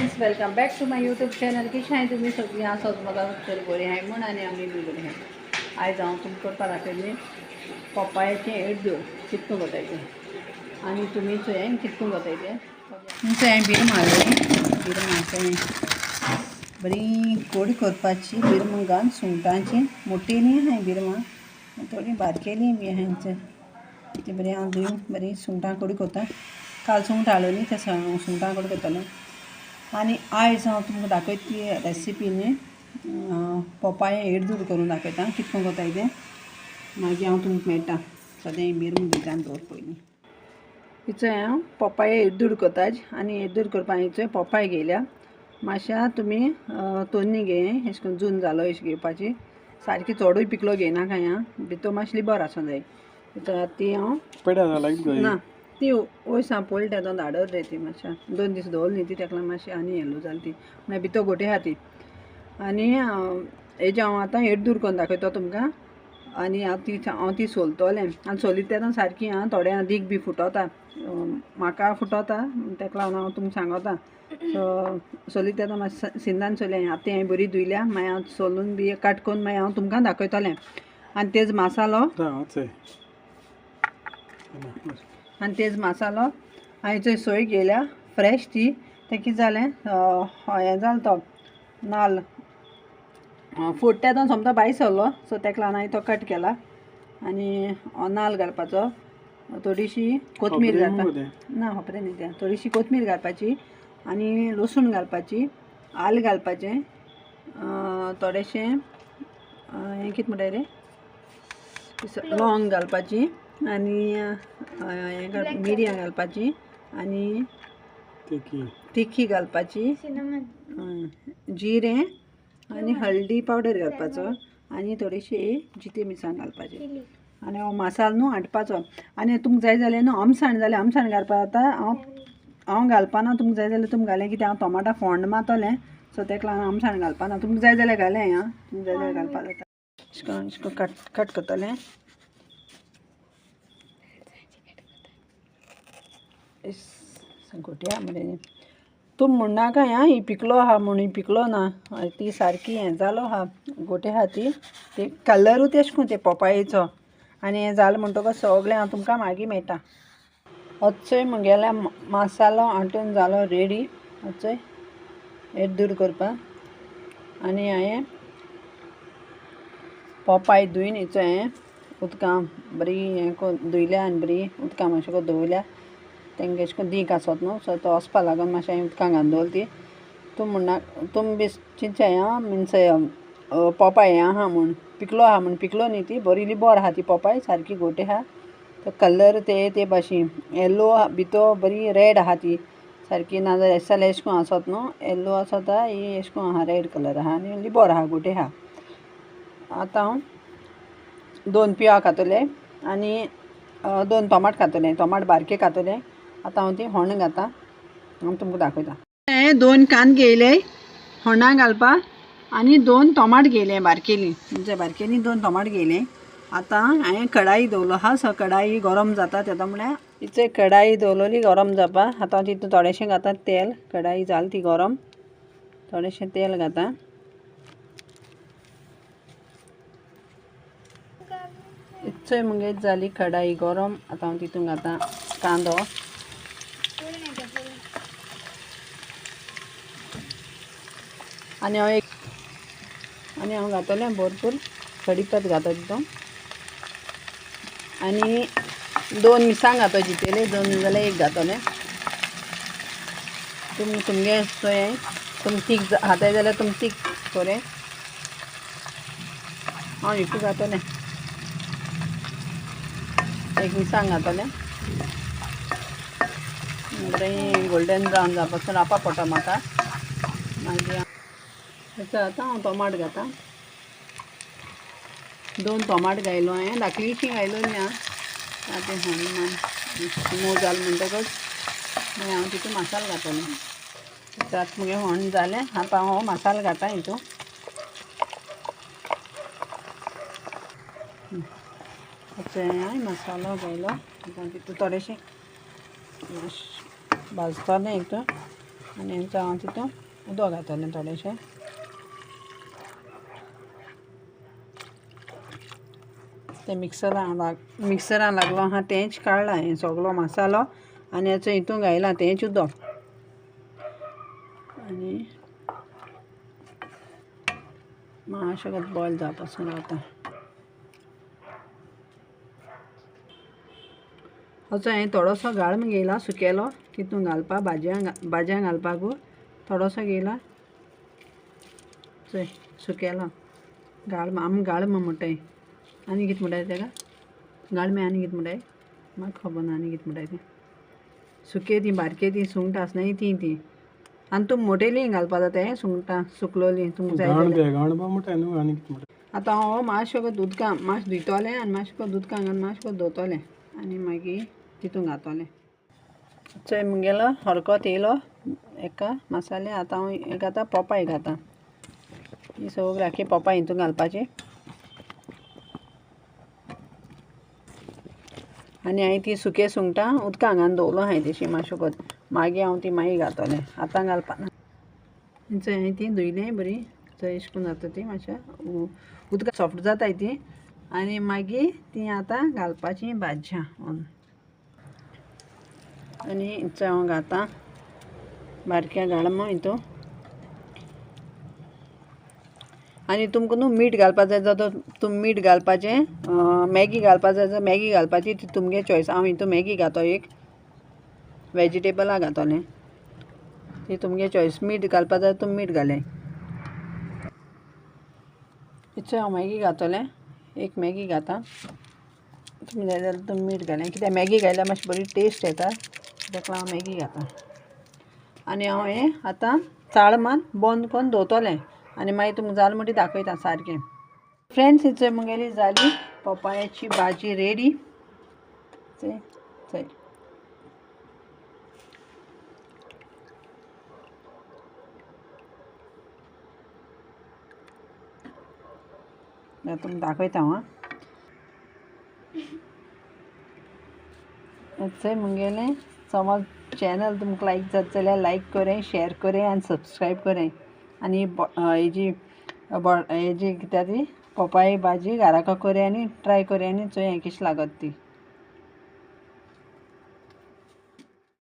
Friends, welcome back to my YouTube channel. कशी आहे तुम्ही सगळी? आसोच म्हाका तर बरी आहे म्हण आनी आमी बी बरी आहे. आयज हांव तुमकां करपा दाखयलें पपायाचें एड्ड्यो कितको करताय आनी तुमी हें कितको करताय तें. तुमचें हांवें बिरम हाडलें. बिरम हाडलें बरी कोडी करपाची. बिरम घालून सुंगटांची मोठेली हाय बिरमां, थोडी बारकेली बी हाय. ती बरी हांव धुवन बरी सुंगटां कोडी करता. काल सुंगट हाडलेलीं ते सुंगटां कोडी करतलें. आनी आयज हांव तुमकां दाखयता ती रेसिपी न्ही पपाया एड्डूर करून दाखयता कितको करताय तें. मागीर हांव तुमकां मेळटा. सद्या बिरम भिजान दवर पयलीं. हिचो हांव पपाया एड्डूर करता आनी एड्डूर करपा हिचो पपाय घेयल्या. मातशा तुमी तोन्नी घे, अशें करून जून जालो अशी घेवपाची. सारकी चोडूय पिकलो घेयनाका हां, भितर मातशी लिबर आसूं जाय. ती हांव ना ती वयस हांव पयलीं तेदोन धाडत रे ती मातशा 2 दीस दवरली ती तेका मातशी आनी येलो जाली ती. मागीर भितर गोटे आहा ती. आनी हेजे हांव आतां एड्डूर करून दाखयता तुमकां. आनी हांव ती सोलतोलें आनी सोलीत तेदोन सारकी हां थोड्या दीक बी फुटोता. म्हाका फुटोता तेका लागून हांव तुमकां सांगोता. सोलीत तेदोन मातशें सिन्नान सोलें. आतां हांवें बरी धुयल्या. मागीर हांव सोलून बी कट करून मागीर हांव तुमकां दाखयतलें. आनी तेज मसालो हांवें थंय सोय घेयल्या फ्रेश ती. तें कितें जालें हें जालो तो नाल्ल फूट तेदोन सोमतो भायर सरलो. सो तेका लागून हांवें तो कट केला. आनी नाल्ल घालपाचो, थोडीशी कोथमीर घालपाची. ना खोबरें न्ही तें. थोडीशी कोथमीर घालपाची आनी लसूण घालपाची, आलें घालपाचें, थोडेशें हें कितें म्हणटाय रे लवंग घालपाची आनी मिरयां घालपाची आनी तिखी घालपाची, जिरें आनी हळदी पावडर घालपाचो आनी थोडीशी जिती मिरसांग घालपाची. आनी हो मसालो न्हू हाडपाचो. आनी तुमकां जाय जाल्यार न्हू आमसाण जाल्यार आमसाण घालपा जाता. हांव घालपाना. तुमकां जाय जाल्यार तुमी घालें, कित्याक हांव टोमाटा फोण्ण मारतलें. सो तेका लागून आमसाण घालपाना. तुमकां जाय जाल्यार घालें आं. तुमकां जाय जाल्यार घालपा जाता. अशें करून कट करतलें. गोटे आहा मरे तुम म्हणनाका हां ही पिकलो आहा म्हूण. ही पिकलो ना, ती सारकी हें जालो आहा, गोटे आहा ती कलरूच तेश कोन ते पपायेचो. आनी हें जालें म्हणटकच सगळें हांव तुमकां मागीर मेळटा. होचोय म्हगेल्या मसालो हांटून जालो रेडी. होचोय एड्डूर करपाक. आनी हांवें पपाय धुवन हिचो हें उदकां बरी हें करून धुयल्या आनी बरी उदकां मातशें करून दवरल्या. तेंका अशें करून दीक आसत न्हू, सो तो वचपा लागून मातशें हांवें उदकां घालून दवरली ती. तुम बी चिंतताय आं मिन्स पपाय हें आहा म्हूण पिकलो आहा म्हूण. पिकलो न्ही ती, बरी लिबोर आहा ती पपाय, सारकी गोटे आहा. तो कलर ते भाशेन येलो भितर बरी रेड आहा ती सारकी. नाजाल्यार एश जाल्यार अशें करून आसत न्हू, येलो आसता. ही अशें करून आहा, रेड कलर आहा आनी लिबोर आहा, गोटे आहा. आतां हांव 2 पियाव घातले आनी 2 टोमाट घातले. टोमाट बारके घातले. आतां हांव ती होण्ण घालता. हांव तुमकां दाखयता. हांवें 2 कांदे घेयले होण्णां घालपाक आनी 2 टोमाट घेयले बारकेली. म्हणजे बारकेली 2 टोमाट घेयले. आतां हांवें कढाई दवरलो आहा. सो कढाई गरम जाता तेदो म्हळ्यार हिचो कढाई दवरलेली गरम जावपाक. आतां तितून थोडेंशें घाता तेल. कढाई जाली ती गरम. थोडेंशें तेल घाता. इतचोय मुगे जाली कढाई गरम. आतां हांव तितून घाता कांदो. आनी हांव घातलें भरपूर कढीपत्ता घाता तितून. आनी 2 मिरसांग घातो चिचेले. 2 जाल्यार 1 घातलें. तुमगे सोय तुम तीख खाताय जाल्यार तुम तीख बरें. हांव हितू घातलें 1 मिरसांग घातलें. बरें गोल्डन ब्रावन जावपासून रावपा पडटा म्हाका. मागीर आतां हांव टोमाट घाता. 2 टोमाट घायलो हांवें. धाकलीशीं घायलोलीं हां. आतां मोव जालें म्हणटकच मागीर हांव तितून मसालो घातलें. आतां मुगे होण्ण जालें. आतां हांव मसालो घाता हितून. हांवें मसालो घायलो. आतां तितून थोडेशें भाजतलें हितून. आनी हांव तितून उदक घातलें थोडेंशें. ते मिक्सरान लागलो आहा तेंच काडला हें सगळो मसालो आनी हेचो हितून घायला तेंच उदक. आनी मातशें बॉयल जावपासून रावता. असो हांवें थोडोसो गाळमो घेयला सुकेलो तितून घालपाक भाजयांक घालपाक थोडोसो घेयला. चोय सुकेलो गाळमो गाळमो म्हणटाय. आनी कितें म्हणटाय तेका गाळमे आनी कितें म्हणटाय म्हाका खबर ना. आनी कितें म्हणटाय तें सुके ती बारके ती सुंगटां आसना ती आनी तुमी मोटेली घालपा जाता सुंगटां सुकलोलीं तुमकां जाय आतां हांव मातशें उदकां मातशें धुयतलें आनी मातशें उदकां घालून मातशें दवरतलें आनी मागीर तितून घातलें. चोय मुगेलो हरकोत येयलो एका मसाले. आतां हांव हें घातां पोपाय घातां. ही सगळी आखी पोपाय हितून घालपाची. आनी हांवें ती सुके सुंगटां उदकां घालून दवरलो हांवें तशी मातशें कोन्न. मागीर हांव ती मागीर घातलें आतां घालपा ना. चोय हांवें ती धुयलें बरी. चोय अशें करून जाता ती मातशें उदकां सॉफ्ट जाताय ती. आनी मागीर ती आतां घालपाची भाजयां. आनी चोय हांव घातां बारक्या गाळमो हितून. आनी तुमकां न्हू मीठ घालपा जाय जाल्यार तुमी मीठ घालपाचें. मॅगी घालपा जाय जाल्यार मॅगी घालपाची ती तुमगे चॉयस. हांव हितून मॅगी घातो एक वेजिटेबलां घातलें ती तुमगे चॉयस. मीठ घालपा जाय तुमी मीठ घालें. चोय हांव मॅगी घातलें एक मॅगी घातां. तुमी जाय जाल्यार तुमी मीठ घालें कित्याक मॅगी घातल्यार मातशी बरी टेस्ट येता ताका लागून हांव मॅगी घातां. आनी हांव हें आतां चाळ मारून बंद करून दवरतलें आनी मागीर तुमकां जालें म्हणटी दाखयता सारकें. फ्रेंड्स ही चोय मुगेली जाली पोपायाची भाजी रेडी. चोय चोय तुमकां दाखयता हांव. चोय मुगेलें समज चॅनल तुमकां लायक जाता जाल्यार लायक करें, शेअर करें आनी सबस्क्रायब करें. आनी हेजी कित्या ती पोपाय भाजी घाराको करें आनी ट्राय करें आनी चोय हें कशी लागत ती.